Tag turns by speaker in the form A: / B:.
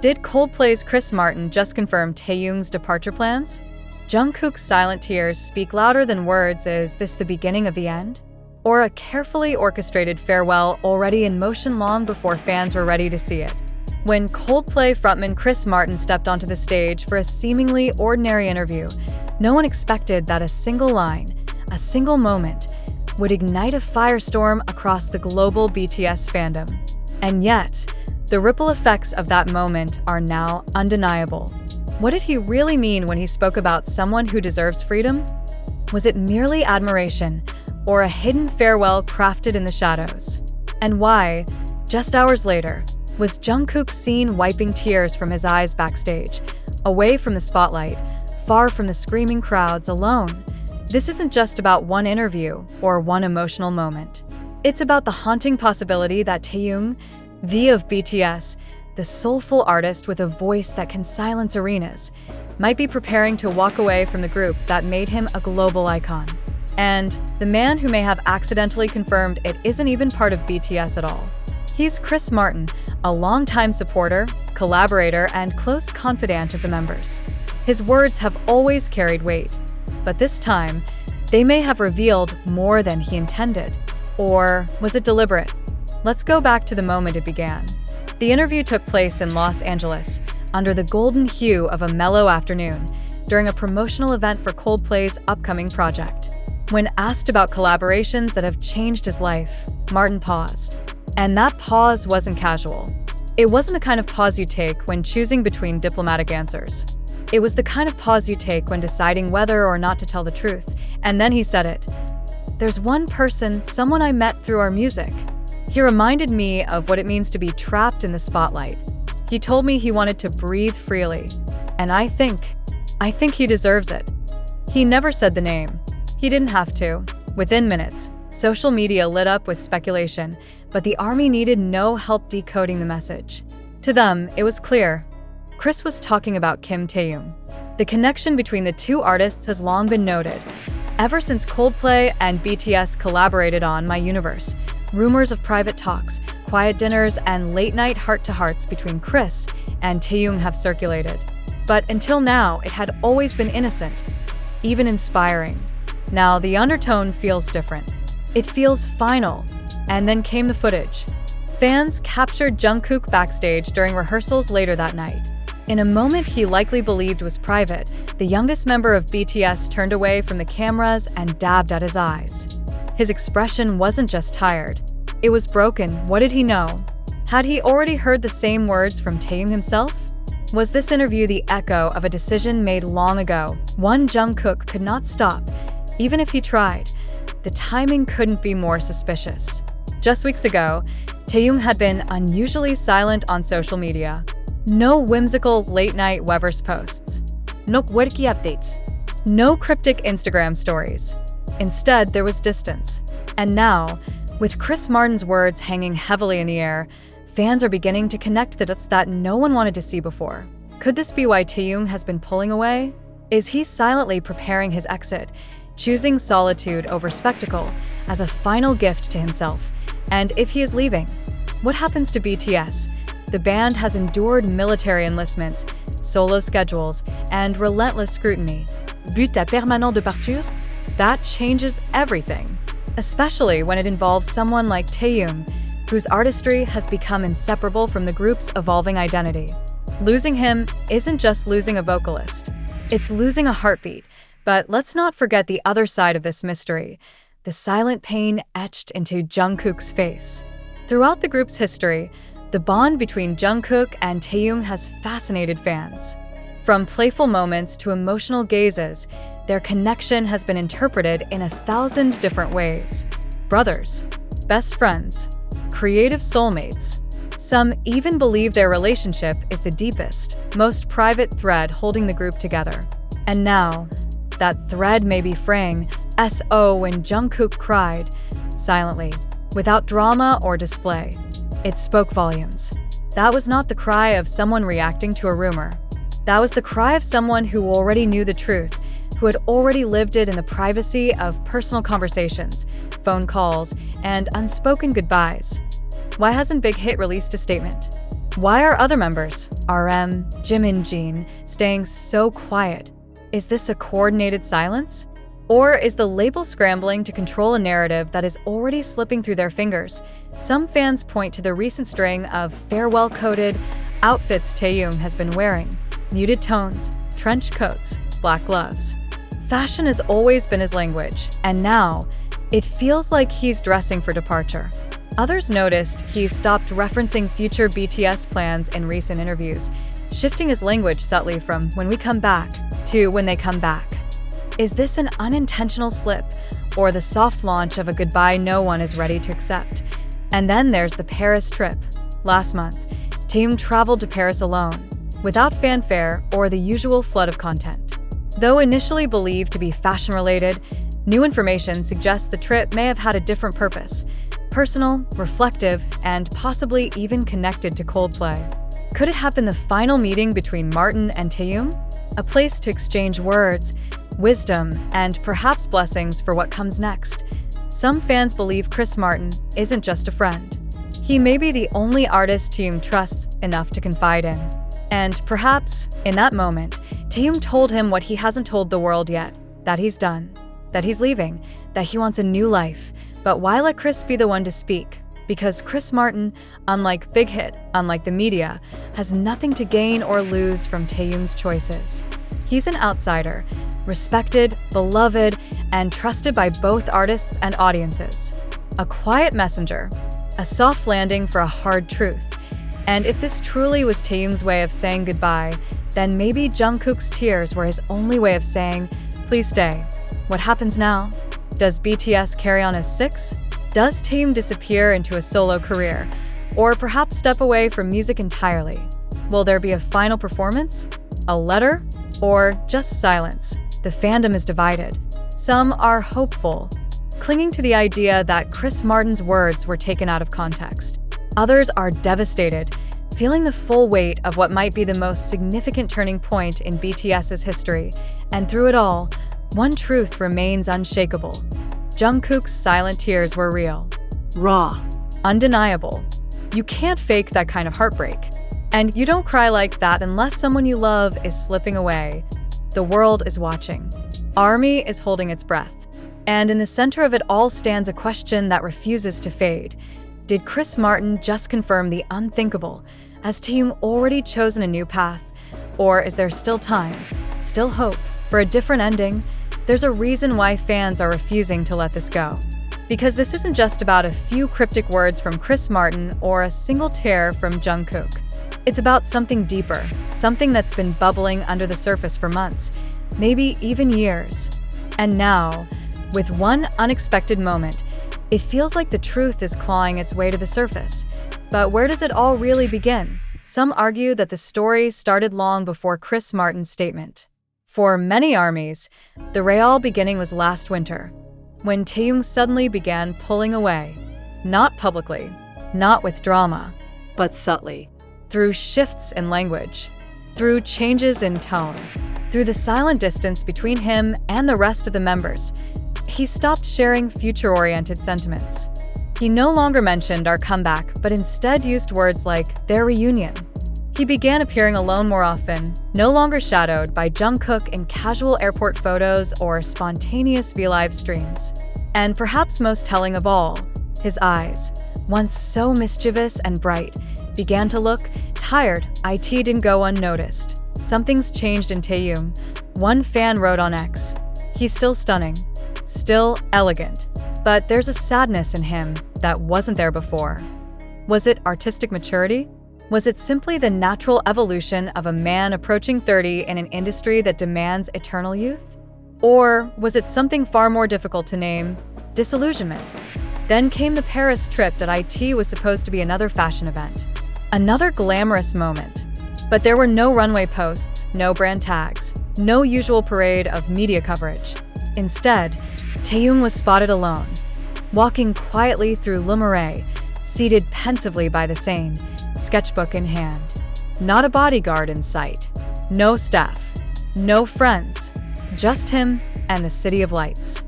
A: Did Coldplay's Chris Martin just confirm Taehyung's departure plans? Jungkook's silent tears speak louder than words. Is this the beginning of the end? Or a carefully orchestrated farewell already in motion long before fans were ready to see it? When Coldplay frontman Chris Martin stepped onto the stage for a seemingly ordinary interview, no one expected that a single line, a single moment, would ignite a firestorm across the global BTS fandom. And yet, the ripple effects of that moment are now undeniable. What did he really mean when he spoke about someone who deserves freedom? Was it merely admiration, or a hidden farewell crafted in the shadows? And why, just hours later, was Jungkook seen wiping tears from his eyes backstage, away from the spotlight, far from the screaming crowds, alone? This isn't just about one interview or one emotional moment. It's about the haunting possibility that Taehyung, V of BTS, the soulful artist with a voice that can silence arenas, might be preparing to walk away from the group that made him a global icon. And the man who may have accidentally confirmed it isn't even part of BTS at all. He's Chris Martin, a longtime supporter, collaborator, and close confidant of the members. His words have always carried weight, but this time, they may have revealed more than he intended. Or was it deliberate? Let's go back to the moment it began. The interview took place in Los Angeles, under the golden hue of a mellow afternoon, during a promotional event for Coldplay's upcoming project. When asked about collaborations that have changed his life, Martin paused. And that pause wasn't casual. It wasn't the kind of pause you take when choosing between diplomatic answers. It was the kind of pause you take when deciding whether or not to tell the truth. And then he said it. "There's one person, someone I met through our music. He reminded me of what it means to be trapped in the spotlight. He told me he wanted to breathe freely. And I think he deserves it." He never said the name. He didn't have to. Within minutes, social media lit up with speculation, but the army needed no help decoding the message. To them, it was clear. Chris was talking about Kim Taehyung. The connection between the two artists has long been noted. Ever since Coldplay and BTS collaborated on My Universe, rumors of private talks, quiet dinners, and late-night heart-to-hearts between Chris and Taehyung have circulated. But until now, it had always been innocent, even inspiring. Now, the undertone feels different. It feels final. And then came the footage. Fans captured Jungkook backstage during rehearsals later that night. In a moment he likely believed was private, the youngest member of BTS turned away from the cameras and dabbed at his eyes. His expression wasn't just tired. It was broken. What did he know? Had he already heard the same words from Taehyung himself? Was this interview the echo of a decision made long ago? One Jungkook could not stop, even if he tried. The timing couldn't be more suspicious. Just weeks ago, Taehyung had been unusually silent on social media. No whimsical late-night weverse posts. No quirky updates. No cryptic Instagram stories. Instead, there was distance. And now, with Chris Martin's words hanging heavily in the air, fans are beginning to connect the dots that no one wanted to see before. Could this be why Taehyung has been pulling away? Is he silently preparing his exit, choosing solitude over spectacle as a final gift to himself? And if he is leaving, what happens to BTS? The band has endured military enlistments, solo schedules, and relentless scrutiny. But permanent de parture? That changes everything, especially when it involves someone like Taehyung, whose artistry has become inseparable from the group's evolving identity. Losing him isn't just losing a vocalist, it's losing a heartbeat. But let's not forget the other side of this mystery, the silent pain etched into Jungkook's face. Throughout the group's history, the bond between Jungkook and Taehyung has fascinated fans. From playful moments to emotional gazes, their connection has been interpreted in 1,000 different ways. Brothers, best friends, creative soulmates. Some even believe their relationship is the deepest, most private thread holding the group together. And now, that thread may be fraying, when Jungkook cried, silently, without drama or display. It spoke volumes. That was not the cry of someone reacting to a rumor. That was the cry of someone who already knew the truth, who had already lived it in the privacy of personal conversations, phone calls, and unspoken goodbyes. Why hasn't Big Hit released a statement? Why are other members, RM, Jimin, Jin, staying so quiet? Is this a coordinated silence? Or is the label scrambling to control a narrative that is already slipping through their fingers? Some fans point to the recent string of farewell-coded outfits Taehyung has been wearing. Muted tones, trench coats, black gloves. Fashion has always been his language, and now it feels like he's dressing for departure. Others noticed he's stopped referencing future BTS plans in recent interviews, shifting his language subtly from "when we come back" to "when they come back." Is this an unintentional slip, or the soft launch of a goodbye no one is ready to accept? And then there's the Paris trip. Last month, Taehyung traveled to Paris alone, without fanfare or the usual flood of content. Though initially believed to be fashion-related, new information suggests the trip may have had a different purpose: personal, reflective, and possibly even connected to Coldplay. Could it have been the final meeting between Martin and Taehyung? A place to exchange words, wisdom, and perhaps blessings for what comes next. Some fans believe Chris Martin isn't just a friend. He may be the only artist Taehyung trusts enough to confide in. And perhaps, in that moment, Taehyung told him what he hasn't told the world yet: that he's done, that he's leaving, that he wants a new life. But why let Chris be the one to speak? Because Chris Martin, unlike Big Hit, unlike the media, has nothing to gain or lose from Taehyung's choices. He's an outsider, respected, beloved, and trusted by both artists and audiences. A quiet messenger, a soft landing for a hard truth. And if this truly was Taehyung's way of saying goodbye, then maybe Jungkook's tears were his only way of saying, "Please stay." What happens now? Does BTS carry on as 6? Does Taehyung disappear into a solo career? Or perhaps step away from music entirely? Will there be a final performance? A letter? Or just silence? The fandom is divided. Some are hopeful, clinging to the idea that Chris Martin's words were taken out of context. Others are devastated, feeling the full weight of what might be the most significant turning point in BTS's history. And through it all, one truth remains unshakable: Jungkook's silent tears were real, raw, undeniable. You can't fake that kind of heartbreak. And you don't cry like that unless someone you love is slipping away. The world is watching. ARMY is holding its breath. And in the center of it all stands a question that refuses to fade. Did Chris Martin just confirm the unthinkable? Has Taehyung already chosen a new path? Or is there still time, still hope, for a different ending? There's a reason why fans are refusing to let this go. Because this isn't just about a few cryptic words from Chris Martin or a single tear from Jungkook. It's about something deeper, something that's been bubbling under the surface for months, maybe even years. And now, with one unexpected moment, it feels like the truth is clawing its way to the surface. But where does it all really begin? Some argue that the story started long before Chris Martin's statement. For many armies, the real beginning was last winter, when Taehyung suddenly began pulling away. Not publicly, not with drama, but subtly. Through shifts in language, through changes in tone, through the silent distance between him and the rest of the members. He stopped sharing future-oriented sentiments. He no longer mentioned our comeback, but instead used words like their reunion. He began appearing alone more often, no longer shadowed by Jungkook in casual airport photos or spontaneous V-Live streams. And perhaps most telling of all, his eyes, once so mischievous and bright, began to look tired. It didn't go unnoticed. Something's changed in Taehyung. One fan wrote on X, "He's still stunning, still elegant, but there's a sadness in him that wasn't there before." Was it artistic maturity? Was it simply the natural evolution of a man approaching 30 in an industry that demands eternal youth? Or was it something far more difficult to name: disillusionment? Then came the Paris trip that IT was supposed to be another fashion event. Another glamorous moment. But there were no runway posts, no brand tags, no usual parade of media coverage. Instead, Taehyung was spotted alone, walking quietly through Le Marais, seated pensively by the Seine, sketchbook in hand. Not a bodyguard in sight. No staff. No friends. Just him and the City of Lights.